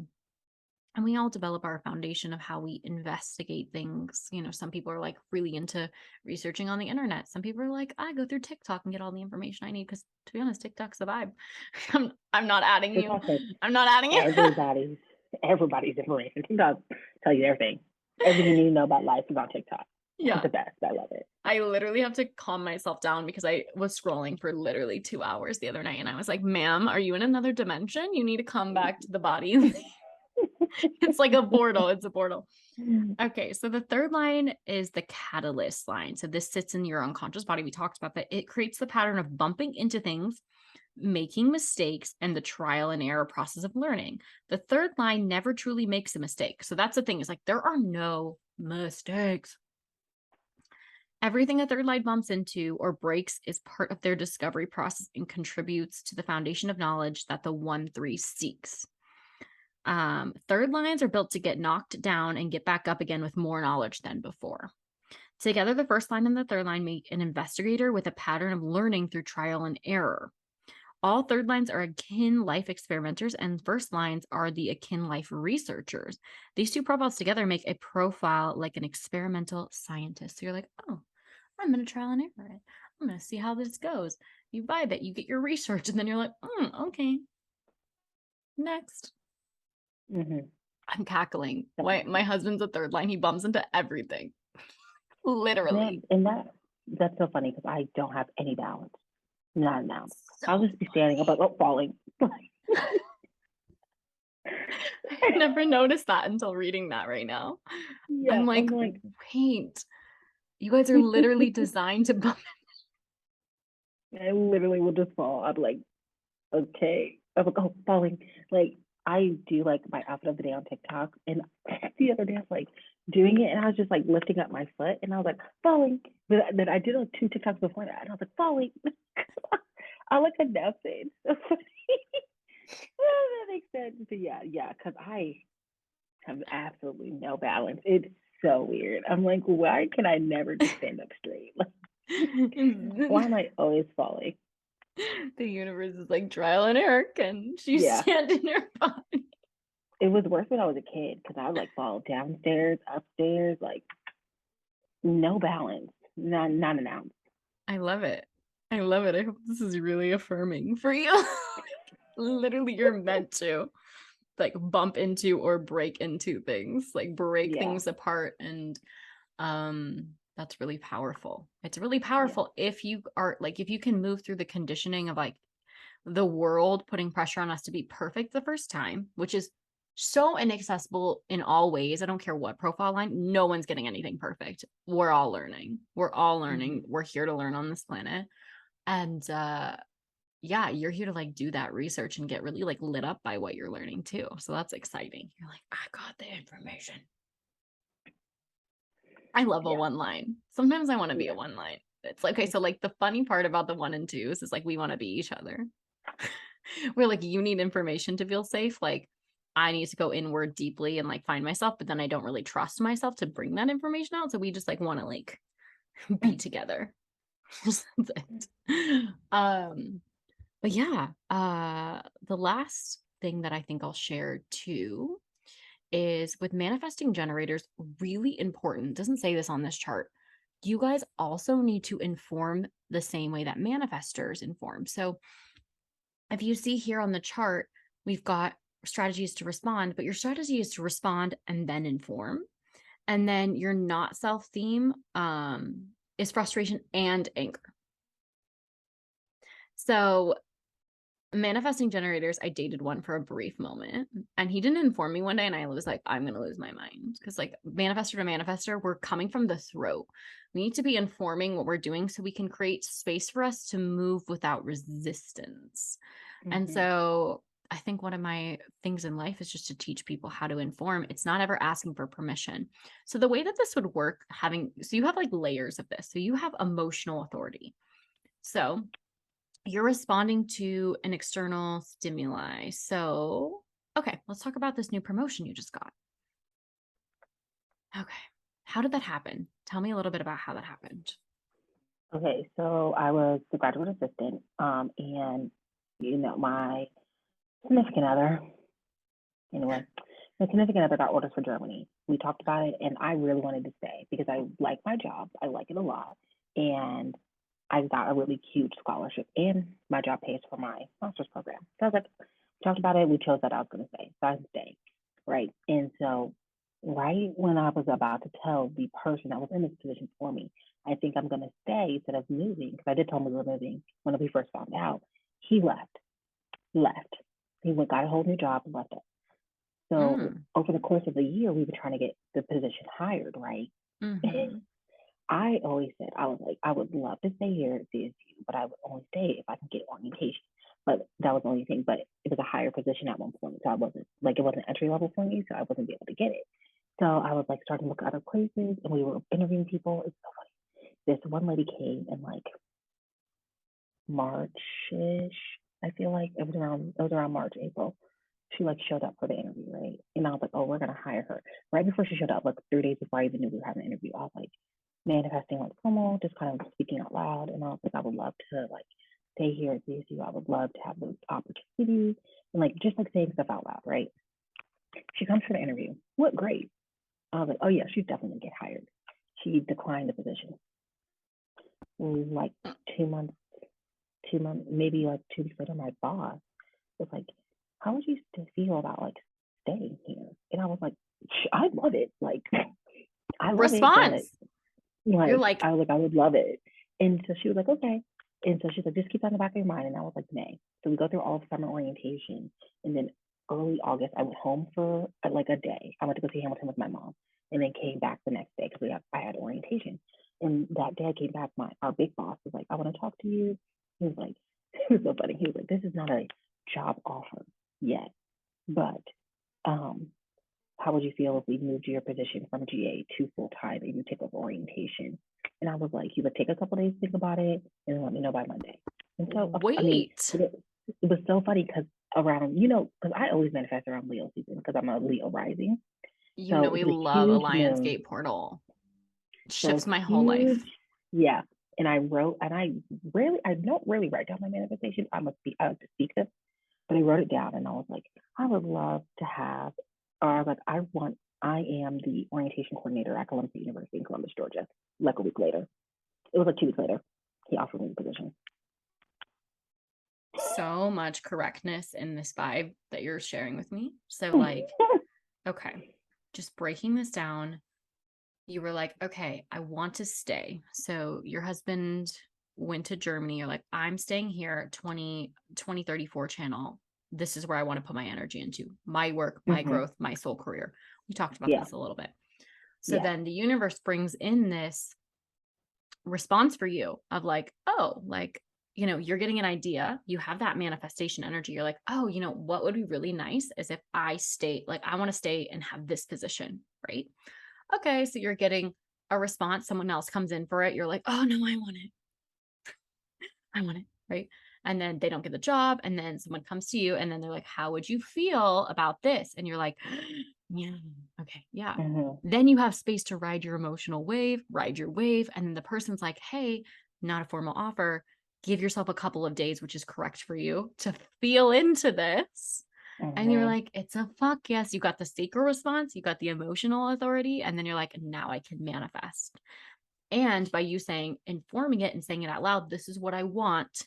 And we all develop our foundation of how we investigate things. Some people are like really into researching on the internet. Some people are like, I go through TikTok and get all the information I need because, to be honest, TikTok's the vibe. I'm not adding It's you. also I'm not adding you. everybody's information. TikTok tell you everything. Everything you need to know about life is on TikTok. It's Yeah. the best. I love it. I literally have to calm myself down because I was scrolling for literally 2 hours the other night and I was like, ma'am, are you in another dimension? You need to come back to the body. It's like a portal. It's a portal. Okay, so the third line is the catalyst line. So this sits in your unconscious body. We talked about that. It creates the pattern of bumping into things, making mistakes, and the trial and error process of learning. The third line never truly makes a mistake. So that's the thing, is like there are no mistakes. Everything a third line bumps into or breaks is part of their discovery process and contributes to the foundation of knowledge that the 1-3 seeks. Third lines are built to get knocked down and get back up again with more knowledge than before. Together, the first line and the third line make an investigator with a pattern of learning through trial and error. All third lines are akin life experimenters, and first lines are the akin life researchers. These two profiles together make a profile like an experimental scientist. So you're like, oh, I'm going to trial and error it. I'm going to see how this goes. You vibe it, you get your research, and then you're like, okay, next. Mm-hmm. I'm cackling. My Definitely. husband's a third line. He bumps into everything. Literally. Man, and that's so funny because I don't have any balance. Not an ounce. I'll So just be standing up like, oh, falling. I never noticed that until reading that right now. Yeah, I'm I'm like, like, wait, you guys are literally designed to bump. I literally will just fall. I'm like, okay. I'm like, oh, falling. Like, I do like my outfit of the day on TikTok, and the other day I was like doing it, and I was just like lifting up my foot, and I was like falling. But then I did like 2 TikToks before that, and I was like falling. I like announced it. It's so funny. That makes sense. But yeah, because I have absolutely no balance. It's so weird. I'm like, why can I never just stand up straight? Like, why am I always falling? The universe is like trial and error. Can she Yeah, stand in her body? it was worse when I was a kid because I would like fall downstairs, upstairs, like no balance, not an ounce. I love it. I love it. I hope this is really affirming for you. Literally, you're meant to like bump into or break into things, like break Yeah, things apart. And that's really powerful. It's really yeah, powerful if you are like, if you can move through the conditioning of like the world putting pressure on us to be perfect the first time, which is so inaccessible in all ways. I don't care what profile line, no one's getting anything perfect. We're all learning. We're all hmm learning. We're here to learn on this planet. And yeah, you're here to like do that research and get really like lit up by what you're learning too. So that's exciting. You're like, I got the information. I love a yeah, one line. Sometimes I want to be a yeah. one line. It's like, okay, so like the funny part about the one and twos is like we want to be each other. We're like, you need information to feel safe. Like I need to go inward deeply and like find myself, but then I don't really trust myself to bring that information out. So we just like want to like be together. That's it. But yeah, the last thing that I think I'll share too is with manifesting generators, really important. It doesn't say this on this chart. You guys also need to inform the same way that manifestors inform. So if you see here on the chart, we've got strategies to respond, but your strategy is to respond and then inform. And then your not self theme is frustration and anger. So manifesting generators, I dated one for a brief moment and he didn't inform me one day. And I was like, I'm going to lose my mind. Because, like, manifestor to manifestor, we're coming from the throat. We need to be informing what we're doing so we can create space for us to move without resistance. And hmm so I think one of my things in life is just to teach people how to inform. It's not ever asking for permission. So the way that this would work, so you have like layers of this. So you have emotional authority. So you're responding to an external stimuli. So, okay, let's talk about this new promotion you just got. Okay. How did that happen? Tell me a little bit about how that happened. Okay, so I was the graduate assistant, and my significant other, anyway, my significant other got orders for Germany. We talked about it, and I really wanted to stay because I like my job. I like it a lot, and I got a really huge scholarship, and my job pays for my master's program. So I was like, we talked about it. We chose that I was going to stay, so I stayed, right? And so, right when I was about to tell the person that was in this position for me, I think I'm going to stay instead of moving, because I did tell him we were moving when we first found out. He left. He went, got a whole new job and left it. So Mm. over the course of the year, we were trying to get the position hired, right? Mm-hmm. I always said, I was like, I would love to stay here at CSU, but I would only stay if I can get orientation. But that was the only thing. But it was a higher position at one point. So I wasn't like, it wasn't entry level for me. So I wasn't able to get it. So I was like starting to look at other places and we were interviewing people. It's so funny. This one lady came in like March-ish. I feel like it was around March, April. She like showed up for the interview, right? And I was like, oh, we're gonna hire her. Right before she showed up, like 3 days before I even knew we were having an interview, I was like manifesting like promo, just kind of speaking out loud. And I was like, I would love to like stay here at CSU. I would love to have those opportunities and like just like saying stuff out loud, right? She comes for the interview. What great. I was like, oh yeah, she's definitely gonna get hired. She declined the position. Like 2 months, 2 months, maybe like 2 weeks later, my boss was like, how would you feel about like staying here. And I was like, I love it. Like, I love it, but Response. You're like, like, I was like, I would love it. And so she was like, okay. And so she's like, just keep that in the back of your mind. And I was like, May. So we go through all of summer orientation. And then early August, I went home for like a day. I went to go see Hamilton with my mom and then came back the next day because I had orientation. And that day I came back, our big boss was like, I want to talk to you. He was like, it was so funny. He was like, this is not a job offer yet, but um, how would you feel if we moved your position from GA to full time and you take up orientation? And I was like, he would take a couple days to think about it and let me know by Monday. And so, I mean, wait. it was so funny because around, because I always manifest around Leo season because I'm a Leo rising. You So know, it we was a love a huge moon. Lionsgate portal. So Shifts my whole life. huge. Yeah. And I wrote, and I don't really write down my manifestation. I like to speak them, but I wrote it down and I was like, I would love to have, or like, I am the orientation coordinator at Columbus University in Columbus, Georgia. Like a week later, it was like 2 weeks later, he offered me the position. So much correctness in this vibe that you're sharing with me. So, like, okay, just breaking this down. You were like, okay, I want to stay. So your husband went to Germany. You're like, I'm staying here, 2034 channel. This is where I want to put my energy into my work, my growth, my soul career. We talked about Yeah. this a little bit. So Yeah. then the universe brings in this response for you of like, oh, like, you're getting an idea. You have that manifestation energy. You're like, oh, what would be really nice is if I stay, like, I want to stay and have this position, right? Okay, so you're getting a response. Someone else comes in for it. You're like, oh no, I want it. I want it. Right. And then they don't get the job. And then someone comes to you and then they're like, how would you feel about this? And you're like, yeah, okay, yeah. Then you have space to ride your emotional wave, ride your wave. And then the person's like, hey, not a formal offer. Give yourself a couple of days, which is correct for you, to feel into this. And you're like, it's a fuck yes. You got the sacral response, you got the emotional authority, and then you're like, now I can manifest. And by you informing it and saying it out loud, this is what I want,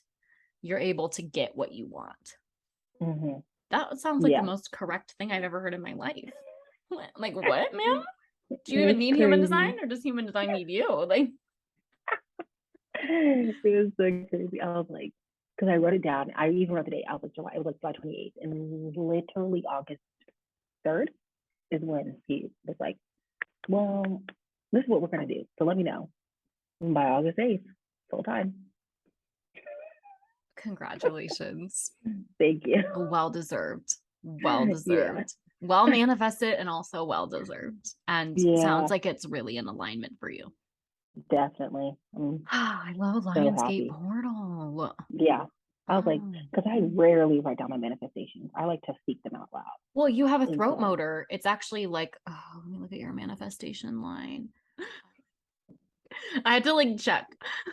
you're able to get what you want. That sounds like the most correct thing I've ever heard in my life. Like, what, ma'am? Do you even need human design, or does human design need you? Like, it was so crazy. I was like, because I wrote it down. I even wrote the date. I was like, July. It was like July 28th, and literally August 3rd is when he was like, well, this is what we're gonna do. So let me know. And by August 8th, full time. congratulations. Thank you. Well deserved. Well deserved. Yeah. Well manifested and also well deserved. And sounds like it's really in alignment for you. Definitely. I love so Lionsgate happy. Portal. Yeah. I was like, because I rarely write down my manifestations. I like to speak them out loud. Well, you have a throat motor. It's actually like, let me look at your manifestation line. I had to like check.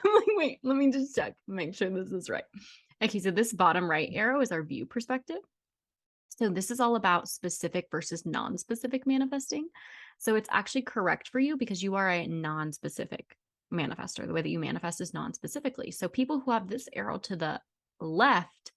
Like, wait, let me just check, make sure this is right. Okay, so this bottom right arrow is our view perspective. So this is all about specific versus non-specific manifesting. So it's actually correct for you because you are a non-specific manifester. The way that you manifest is non-specifically. So people who have this arrow to the left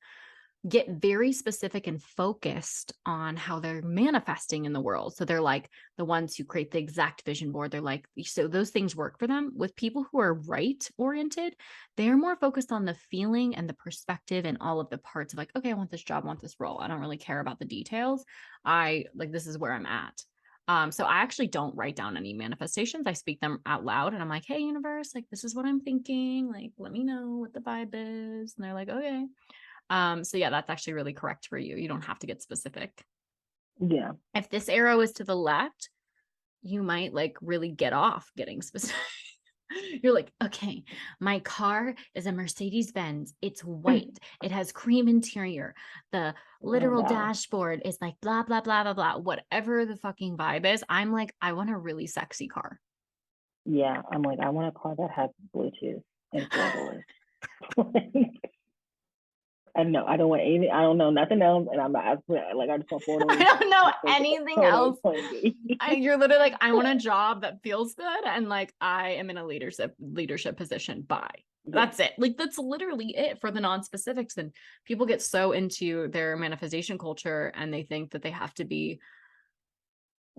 get very specific and focused on how they're manifesting in the world. So they're like the ones who create the exact vision board. They're like, so those things work for them. With people who are right oriented, they're more focused on the feeling and the perspective and all of the parts of like, okay, I want this job, I want this role. I don't really care about the details. This is where I'm at. So I actually don't write down any manifestations. I speak them out loud and I'm like, hey, universe, like, this is what I'm thinking. Like, let me know what the vibe is. And they're like, okay. So yeah, that's actually really correct for you. You don't have to get specific. Yeah. If this arrow is to the left, you might like really get off getting specific. You're like, okay, my car is a Mercedes-Benz. It's white. It has cream interior. The literal dashboard is like blah, blah, blah, blah, blah. Whatever the fucking vibe is, I'm like, I want a really sexy car. Yeah. I'm like, I want a car that has Bluetooth and 4 doors. I know I don't want anything. I don't know nothing else, and I'm not like I just want 4 doors. I don't know anything else. You're literally like, I want a job that feels good, and like I am in a leadership position. Bye. That's it. Like that's literally it for the non-specifics. And people get so into their manifestation culture, and they think that they have to be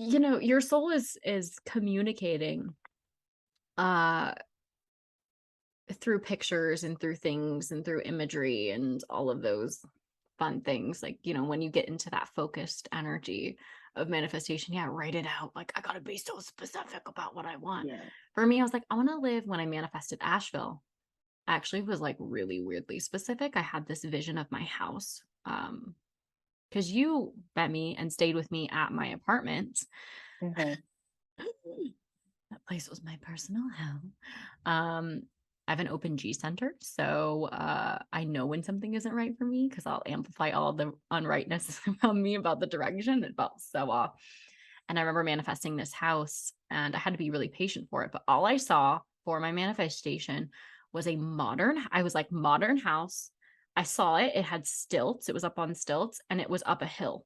your soul is communicating uh through pictures and through things and through imagery and all of those fun things. Like, when you get into that focused energy of manifestation, yeah, write it out. Like, I gotta be so specific about what I want. Yeah. For me, I was like, I want to live. When I manifested Asheville, I actually was like really weirdly specific. I had this vision of my house. Because you met me and stayed with me at my apartment. Mm-hmm. That place was my personal hell. I have an open G center, so I know when something isn't right for me because I'll amplify all the unrightness around me about the direction. It felt so off. And I remember manifesting this house, and I had to be really patient for it. But all I saw for my manifestation was I was like, modern house. I saw it. It had stilts. It was up on stilts, and it was up a hill.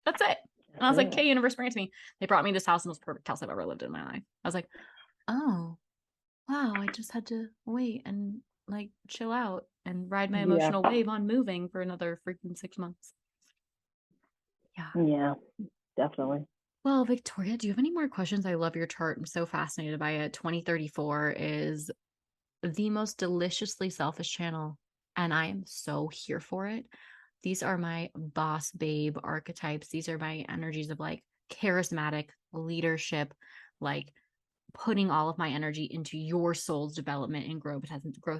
That's it. And I was like, okay, universe, bring it to me. They brought me this house, and it was the perfect house I've ever lived in my life. I was like, oh, wow, I just had to wait and like chill out and ride my Yeah. emotional wave on moving for another freaking 6 months. Yeah. Yeah, definitely. Well, Victoria, do you have any more questions? I love your chart. I'm so fascinated by it. 2034 is the most deliciously selfish channel, and I am so here for it. These are my boss babe archetypes. These are my energies of like charismatic leadership, like putting all of my energy into your soul's development and growth. It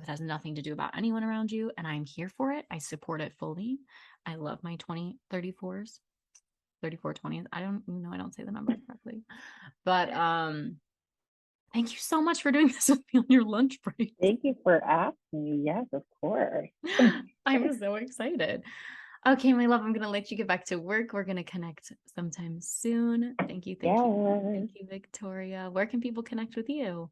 has nothing to do about anyone around you, and I'm here for it. I support it fully. I love my 2034s. 3420s. I don't say the numbers correctly. But thank you so much for doing this with me on your lunch break. Thank you for asking me. Yes, of course. I'm so excited. Okay, my love, I'm gonna let you get back to work. We're gonna connect sometime soon. Thank you, thank you, thank you, Victoria. Where can people connect with you?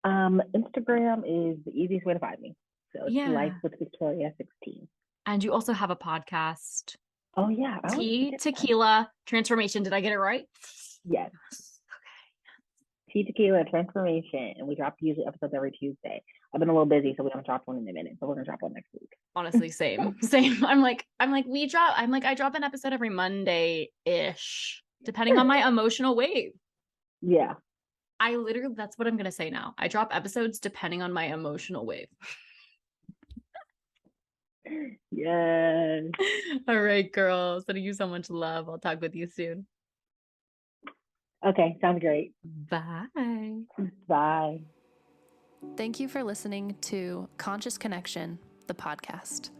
Instagram is the easiest way to find me. So it's Life Yeah. with Victoria 16. And you also have a podcast, Oh yeah, I always Tea forget that. Tequila Transformation. Did I get it right? Yes. Tea Tequila Transformation, and we drop usually episodes every Tuesday. I've been a little busy, so we haven't dropped one in a minute. So we're gonna drop one next week. Honestly, same. I drop an episode every Monday-ish, depending on my emotional wave. Yeah. That's what I'm gonna say now. I drop episodes depending on my emotional wave. Yes. All right, girl. Sending you so much love. I'll talk with you soon. Okay, sounds great. Bye. Bye. Thank you for listening to Conscious Connection, the podcast.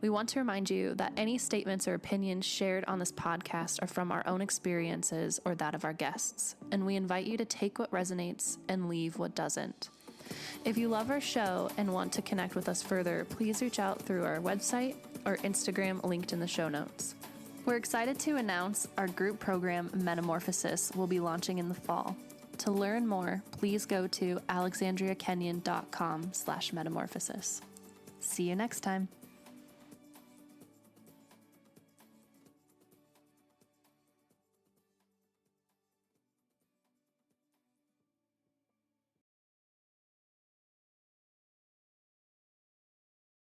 We want to remind you that any statements or opinions shared on this podcast are from our own experiences or that of our guests, and we invite you to take what resonates and leave what doesn't. If you love our show and want to connect with us further, please reach out through our website or Instagram linked in the show notes. We're excited to announce our group program Metamorphosis will be launching in the fall. To learn more, please go to alexandriakenyon.com/metamorphosis. See you next time.